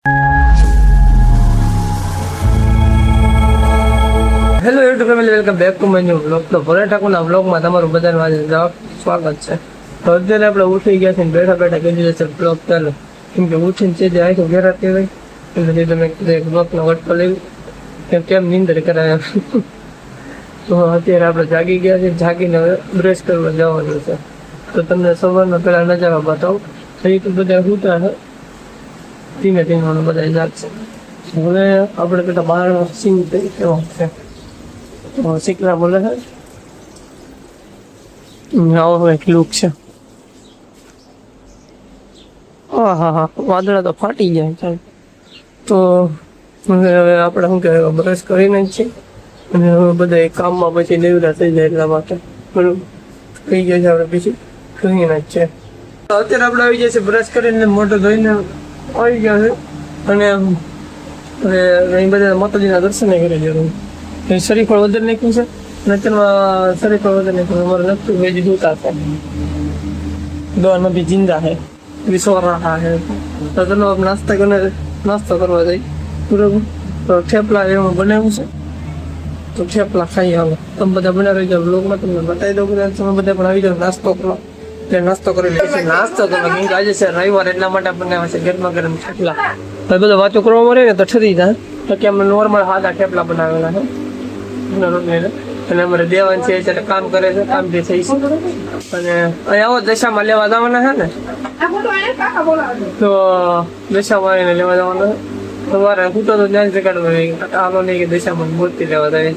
Hello YouTube family, welcome back to my new vlog. તો ભલે ઠાકોરના વ્લોગમાં તમારું બધાનું આજે સ્વાગત છે. તો અત્યારે આપણે ઉઠી ગયા છીએ, બેઠા બેઠા કહી દીધું છે વ્લોગ ચાલો, કેમ કે ઉઠીને છે જે આખું ઘેરાતી હોય એટલે તમે એક વ્લોગનો વટકો લેવી કેમ નીંદર કરાય. તો અત્યારે આપણે જાગી ગયા છીએ, જાગીને હવે બ્રશ કરવા જવાનું છે. તો તમને સવારના પહેલાં નજારા બતાવું. એ તો બધા સૂતા છે, ધીમે ધીમે બધા જાગશે. હવે આપણે પેલા બહારનો સીન કેવો છે શીખલા બોલે છે, આવો એક લુક છે. હા, વાદળા તો ફાટી જાય છે. તો હવે આપણે શું કહેવાય, બ્રશ કરીને જ છીએ અને હવે બધા કામમાં પછી લેવડા થઈ જાય એટલા માટે બરોબર થઈ ગયા છે. આપણે પછી કરીને જ છે. તો અત્યારે આપણે આવી જાય છે બ્રશ કરીને, મોઢું ધોઈને આવી ગયા છે અને હવે બધા માતાજીના દર્શન કરી જરૂર. શરીફળ વધારે નાખ્યું છે અને અત્યારમાં શરીફળ વધારે નાખ્યું. અમારે નક્કી વેજ દૂતા છે, દવા બી જિંદા છે, વિશ્વરા છે. તો ચલો નાસ્તો કરવા જઈ બરોબર. તો થેપલા એવું બનાવ્યું છે, તો થેપલા ખાઈ આવે. તમે બધા બનાવી જાઓ, બ્લોગમાં તમને બતાવી દઉં. તમે બધા પણ આવી જાઓ, નાસ્તો કરો એટલે નાસ્તો કરી લે છે. નાસ્તો કરો કેમ કે આજે છે રવિવાર, એટલા માટે બનાવ્યા છે ગરમા ગરમ થેપલા. હવે બધો વાતો કરવા મળે ને તો ઠરી જાય. તો કે અમે નોર્મલ સાદા થેપલા બનાવેલા છે અને અમારે દેવાન છે અત્યારે કામ કરે છે, કામ જે છે અને અહીં આવો દશામાં લેવા જવાના છે ને, તો દશામાં આવીને લેવા જવાના છે. સવારે હું તો ત્યાં જ જગાડવા આલો નહીં કે દશામાં મૂર્તિ લેવા જાય.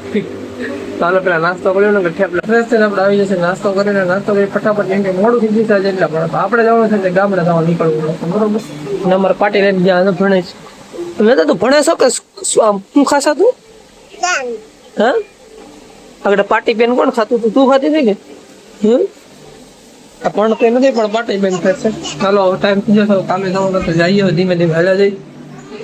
તો હાલો પેલા નાસ્તો કર્યો ને થેપલા ફ્રેશ થઈને આપણે આવી જશે. નાસ્તો કરી ફટાફટ જેમ કે મોડું થઈ જશે આજે એટલા પણ આપણે જવાનું છે ગામડે જવા નીકળવું બરોબર. અને અમારે પાર્ટી લઈને જ્યાં ભણે છે. મેં તો તું ભણે છો કે શું ખાસા તું? હા, આગળ પાર્ટી પેન કોણ ખાતું હતું? તું ખાતી હતી કે? પણ તો નથી, પણ પાર્ટી પેન થશે. ચાલો ટાઈમ થઈ જશે, કામે જવાનું તો જઈએ ધીમે ધીમે હાલ્યા જઈ.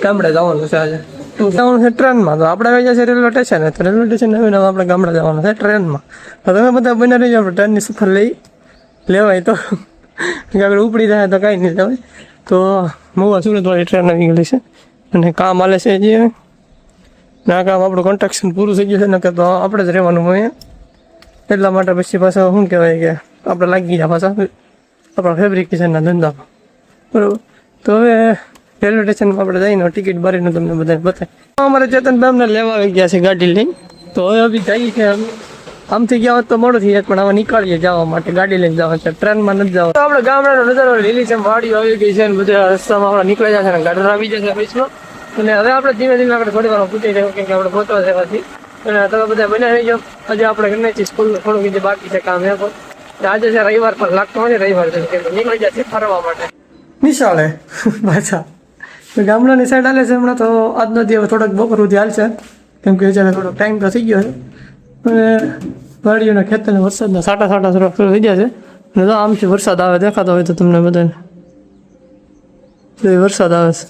ગામડે જવાનું છે આજે. તું જવાનું છે ટ્રેનમાં, તો આપણે આવી જશે રેલવે સ્ટેશન. તો રેલવે સ્ટેશન હવે આપણે ગામડે જવાનું છે ટ્રેનમાં. તો તમે બધા બને રહી આપણે ટ્રેનની સફર લેવાય તો આગળ ઉપડી જાય તો કાંઈ નહીં જવાય. તો મહુવા સુરતવાળી ટ્રેન આવી ગયેલી છે અને કામ હાલે છે જે ના કામ આપણું કન્સ્ટ્રક્શન પૂરું થઈ ગયું છે ને, કે તો આપણે જ રહેવાનું હોય એટલા માટે પછી પાછા શું કહેવાય કે આપણે લાગી ગયા પાછા આપણા ફેબ્રિકેશનના ધંધામાં બરાબર. તો હવે રેલવે સ્ટેશનમાં આપણે જઈને ટિકિટ ભરીને તમને બધાને બતાવીએ. અમારે ચેતનભાઈ અમને લેવા આવી ગયા છે ગાડી લઈને. તો હવે અભી જઈએ છે. આમથી ગયા હોત તો મોડું થઈ જાય, પણ હવે નીકળીએ જવા માટે. ગાડી લઈને જવા છે, ટ્રેનમાં નથી જવા. તો આપણે ગામડાનો નજારો લીલી છે, વાડીઓ આવી ગઈ છે ને બધા રસ્તામાં આપણે નીકળી જશે ને ગાડી આવી જશે બીચમાં. અને હવે આપણે ધીમે ધીમે આપણે થોડી વાર પૂછી રહ્યું કેમ કે આપણે પહોંચવા જવાથી. અને તમે બધા બનાવી રહી જાઓ. આજે આપણે ઘરની છીએ સ્કૂલ થોડુંક જે બાકી છે કામ એ પણ. આજે છે રવિવાર પણ લાગતો હોય ને રવિવાર છે નીકળી જશે ફરવા માટે નિશાળે પાછા. તો ગામડાની સાઈડ હાલે છે હમણાં. તો આજનો દિવસ થોડોક બપોર સુધી હાલશે કેમ કે અત્યારે થોડોક ટાઈમ તો થઈ ગયો છે અને વાડીઓના ખેતરના વરસાદના સાટા શરૂ થઈ ગયા છે. અને તો આમથી વરસાદ આવે દેખાતો હોય તો તમને બધાને વરસાદ આવે છે.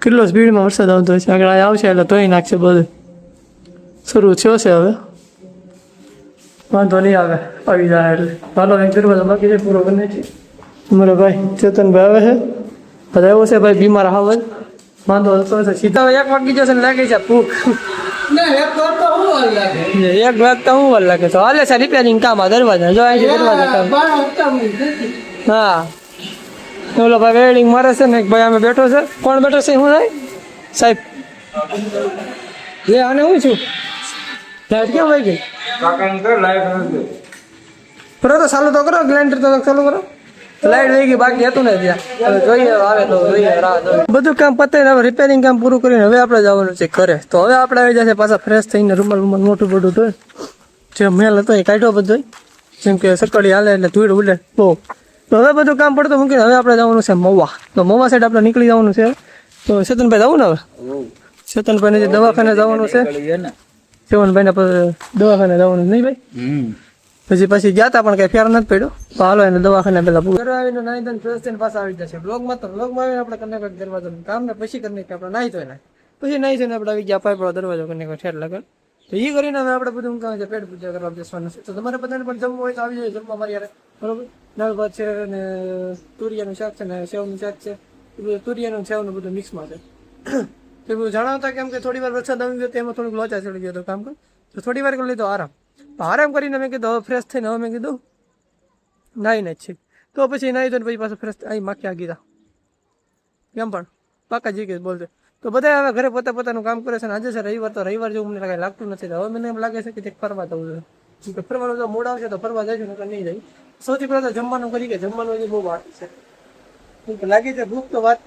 કેટલો સ્પીડમાં વરસાદ આવતો હોય છે. આગળ આવશે એટલે તોય નાખશે બધું. શરૂ થયો છે હવે, વાંધો નહીં આવે, આવી જાય એટલે. હાલો એક દરવાજો બાકી છે પૂરો બને છે. અમારો ભાઈ ચેતનભાઈ આવે છે, બધા આવ્યો છે ભાઈ બીમાર હાવ જ વાંધો હતો છે. સીધા 1 વાગી જશે ને લાગી છે ભૂખ. 1 વાગતા હું વાર લાગે છે. હાલે છે રિપેરિંગ કામ આ દરવાજા જો અહીં દરવાજા કામ. હા, ઓલો ભાઈ વેલ્ડિંગ મારે છે ને એક ભાઈ અમે બેઠો છે. કોણ બેઠો છે? હું નહીં સાહેબ લે આને હું છું. લાઈટ કેમ વહી ગઈ? કરો તો ચાલુ તો કરો, ગ્લાઇન્ડર તો ચાલુ કરો. લાઈટ વહી ગઈ, બાકી હતું ને ત્યાં. જોઈએ આવે તો જોઈએ, રાહ જોઈએ. બધું કામ પતાવીને હવે રિપેરિંગ કામ પૂરું કરીને હવે આપણે જવાનું છે ઘરે. તો હવે આપણે આવી જશે પાછા ફ્રેશ થઈને રૂમાલ મોટું તો જે મેલ હતો એ કાઢ્યો બધો, જેમ કે સકડી હાલે એટલે ધૂળ ઉડે બહુ. તો હવે બધું કામ પડતું મૂકીને હવે આપણે જવાનું છે મહુવા. તો મહુવા સાઈડ આપણે નીકળી જવાનું છે. તો ચેતનભાઈ જવું ને હવે ચેતનભાઈને જે દવાખાને જવાનું છે, ચેવનભાઈને દવાખાને જવાનું નહીં ભાઈ. પછી ગયા હતા પણ કઈ ફેર નથી પડ્યો. તો હાલો એને દવાખાને પેલા ઘરે આવીને નાઈ ધોઈને ફ્રેશ થઈને પાછા આવી જશે. બ્લોગમાં આવીને આપણે કનેક્ટ દરવાજો કામ ને પછી કરી નાખીએ. આપણે નાહી ધોઈને પછી નાહી ધોઈને આપણે આવી ગયા પાઇપ દરવાજો કનેક્ટ ઠેર લગન. તો એ કરીને હવે આપણે બધું કામ છે પેટ પૂજા કરવા બેસવાનું છે. તો તમારે બધાને પણ જમવું હોય તો આવી જાય જમવા મારી યારે બરોબર. દાળ ભાત છે ને તુરિયાનું શાક છે ને સેવનું શાક છે એ બધું તુરિયાનું સેવનું બધું મિક્સમાં છે. તો એ બધું જણાવતા કેમ કે થોડી વાર વરસાદ આવી ગયો તો એમાં થોડુંક લોચા ચડી ગયો હતો કામ કર, તો થોડી વાર કરી લીધો આરામ. આરામ કરીને મેં કીધું હવે ફ્રેશ થઈને હવે મેં કીધું નાહીને જ છે. તો પછી નાહી તો પછી પાછું ફ્રેશ અહીં માખ્યા ગીધા કેમ પણ પાકા જી કે બોલતે. તો બધા હવે ઘરે પોતાનું કામ કરે છે. આજે છે રવિવાર, તો રવિવાર જેવું મને કાંઈ લાગતું નથી. હવે મને એમ લાગે છે કે ફરવા જવું જોઈએ. ફરવાનું જો મૂડ આવશે તો ફરવા જઈશું, નકર નહીં જાય. સૌથી પહેલાં તો જમવાનું કરી કે જમવાનું હજી બહુ વાત છે. લાગી છે ભૂખ તો વાત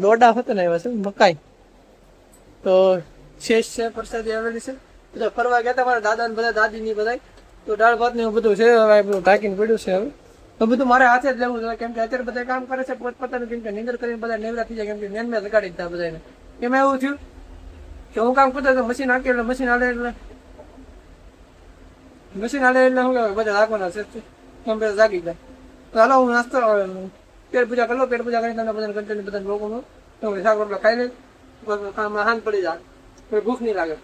દોડા હતો ને એવા છે મકાઈ તો શેષ છે, પ્રસાદી આવેલી છે. બધા ફરવા ગયા હતા મારા દાદા ને બધા દાદીની બધા, તો દાળ ભાત ને એવું બધું છે. હવે બધું ઢાંકીને પડ્યું છે. હવે તો બધું મારે હાથે જ લેવું છે, કેમ કે અત્યારે બધા કામ કરે છે પોતપોતાનું, કેમ કે નીંદર કરીને બધા નેવરા થઈ જાય, કેમ કે નેન લગાડી દીધા બધાને. એમાં એવું થયું કે હું કામ કરતો તો મશીન હાકે એટલે મશીન હાલે એટલે શું કહેવાય બધા રાખવાના છે, કેમ કે જાગી જાય. તો હાલો હું નાસ્તો પેટ પૂજા કરી લો. પેટ પૂજા કરીને તમને બધાને કન્ટિન્યુ બધા લોકોનું તો શાક રોટલા ખાઈ લે, હાથ પડી જાય, કોઈ ભૂખ નહીં લાગે.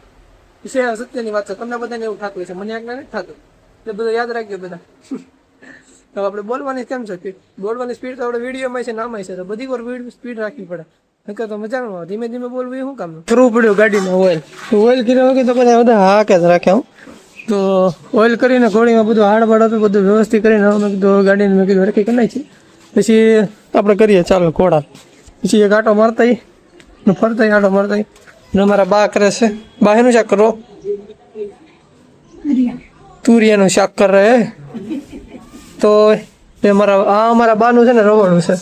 સત્યની વાત છે. તમને બધાને એવું થતું હોય છે, મને એકને નથી થતું. એટલે બધું યાદ રાખજો બધા. તો આપણે બોલવાની કેમ છે બોલવાની સ્પીડ તો આપણે વિડીયોમાં છે નામાં છે, તો બધી વાર સ્પીડ રાખવી પડે, નકર તો મજા ન આવે. ધીમે ધીમે બોલવું એ શું કામ કરવું પડ્યું ગાડીને ઓઇલ કર્યા વગર તો બધા હાકે જ રાખ્યા. તો ઓઇલ કરીને ઘોડીમાં બધું હાડબાડ હતું બધું વ્યવસ્થિત કરીને મેં કીધું ગાડીને મેં કીધું રખી કરી નાખી. પછી આપણે કરીએ ચાલો ઘોડા. પછી એક આટો મારતા ફરતા આટો મારતા ને અમારા બા કરે છે. બા એનું શાક કરો? તુરિયાનું શાક કરે. તો એ અમારા બાનું છે ને રવણું છે.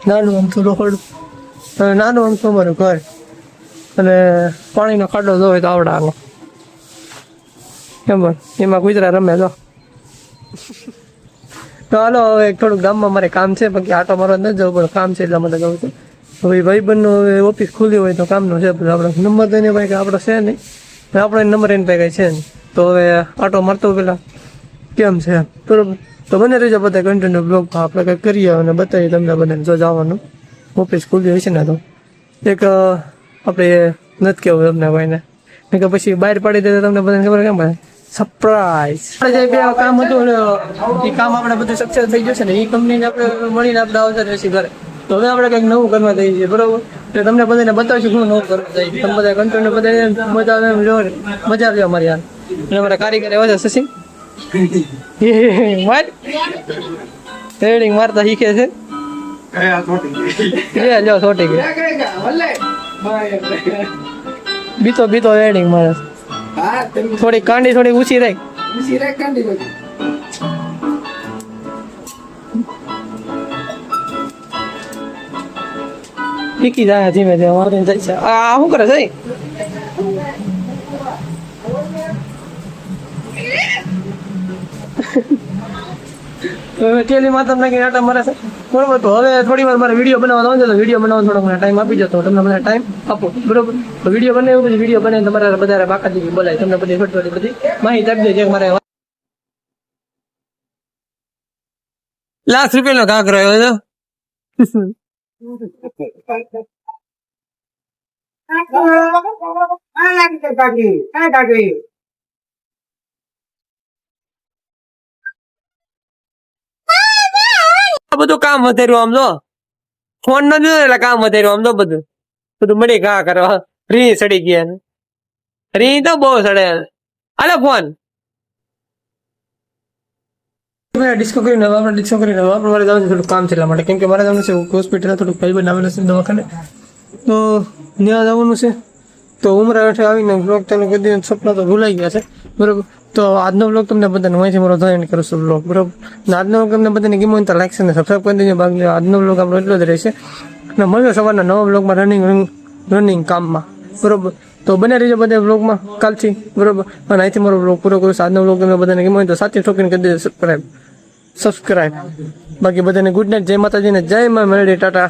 નાનું આમ થોડું રહોડું, નાનું આમ તો અમારું ઘર, અને પાણીનો ખાડો જોવે તો આવડા આનો કેમ એમાં ગુજરાત રમે જો. તો હાલો હવે થોડુંક ગામમાં મારે કામ છે, બાકી આટો મારવા નથી જવું પણ કામ છે એટલા માટે જવું છે. હવે ભાઈબંધનું હવે ઓફિસ ખુલ્લી હોય તો કામનું છે બધું. આપણે નંબર તો એને ભાઈ કે આપણો છે નહીં, આપણે નંબર એને ભાઈ કંઈ છે નહીં. તો હવે આટો મારતો પેલા કેમ છે બરોબર. તો બને રહેજો બધા કન્ટિન્યુ બ્લોગમાં, આપણે કંઈક કરીએ અને બતાવીએ તમને બધાને જો જવાનું ઓફિસ ખુલ્લી હોય છે ને. તો એક આપણે નથી કેવું તમને ભાઈને, કે પછી બહાર પાડી દે તમને બધાને ખબર કેમ પડે સરપ્રાઈઝ. જે બે કામ હતું એ કામ આપણે બધું સક્સેસ થઈ જશે ને, એ કંપનીને આપણે મળીને આપણે આવતા રહેશે ઘરે. તો હવે આપણે કંઈક નવું કરવા જઈએ છીએ બરોબર. એટલે તમને બધાને બતાવીશું શું નવું કરવા જઈએ. તમે બધા કન્ટિન્યુ બધા મજા આવે મજા આવજો અમારી યાર. અને અમારા કારીગર એવા છે સચિન રેડિંગ મારતા શીખે છે. લ્યો છોટી ગઈ બીતો રેડિંગ મારે. થોડી કાંડી થોડી ઊંચી રહી. શીખી જાય ધીમે ધીમે મારીને જાય છે. આ શું કરે છે? ટેલીમાં તમને કઈ આટા મારે છે બરોબર. તો હવે થોડી વાર મારે વિડીયો બનાવવાનો છે, તો વિડીયો બનાવવાનો થોડોક મને ટાઈમ આપી જતો, તમને મને ટાઈમ આપો બરોબર. તો વિડીયો બનાવ્યો પછી વિડીયો બનાવીને તમારે બધા બાકાજી બોલાય, તમને બધી થોડી બધી માહિતી આપી દે. મારે ₹1,00,000 નો ઘાઘરો આવ્યો છે. બધું કામ વધાર્યું આમ જો, ફોન ન જોયું એટલે કામ વધાર્યું આમ જો, બધું મળી ઘા કરવા. રી સડી ગયા, રી તો બહુ સડે. હાલો ફોન ડિસ્કો કરીને આપણે મારે જવાનું થોડું કામ છે એટલા માટે, કેમ કે મારે જવાનું છે હોસ્પિટલ, થોડુંક ભાઈ બનાવેલું છે દવાખાને, તો ત્યાં જવાનું છે. તો ઉમરા હેઠે આવીને બ્લોગ ચાલુ કરી દીધો. સપના તો ભૂલાઈ ગયા છે બરોબર. તો આજનો બ્લોગ તમને બધાને હોય છે મારો જોઈન કરું છું બ્લોગ બરોબર. આજનો બ્લોગ તમને બધાને ગમ્યો હોય તો લાઈક અને સબસ્ક્રાઈબ કરી દેજો. બાકી આજનો બ્લોગ આપણો એટલો જ રહેશે, અને મળ્યો સવારના નવા બ્લોગમાં રનિંગ કામમાં બરોબર. તો બને રહીજો બધા બ્લોગમાં કાલથી બરોબર. અને અહીંથી મારો બ્લોગ પૂરો કરું છું. આજનો બ્લોગ તમને બધાને ગમ્યો હોય તો સાચી ઠોકીને કરી દેજો સબસ્ક્રાઈબ. બાકી બધાને ગુડ નાઇટ, જય માતાજીને જય માં મેલડી, ટાટા.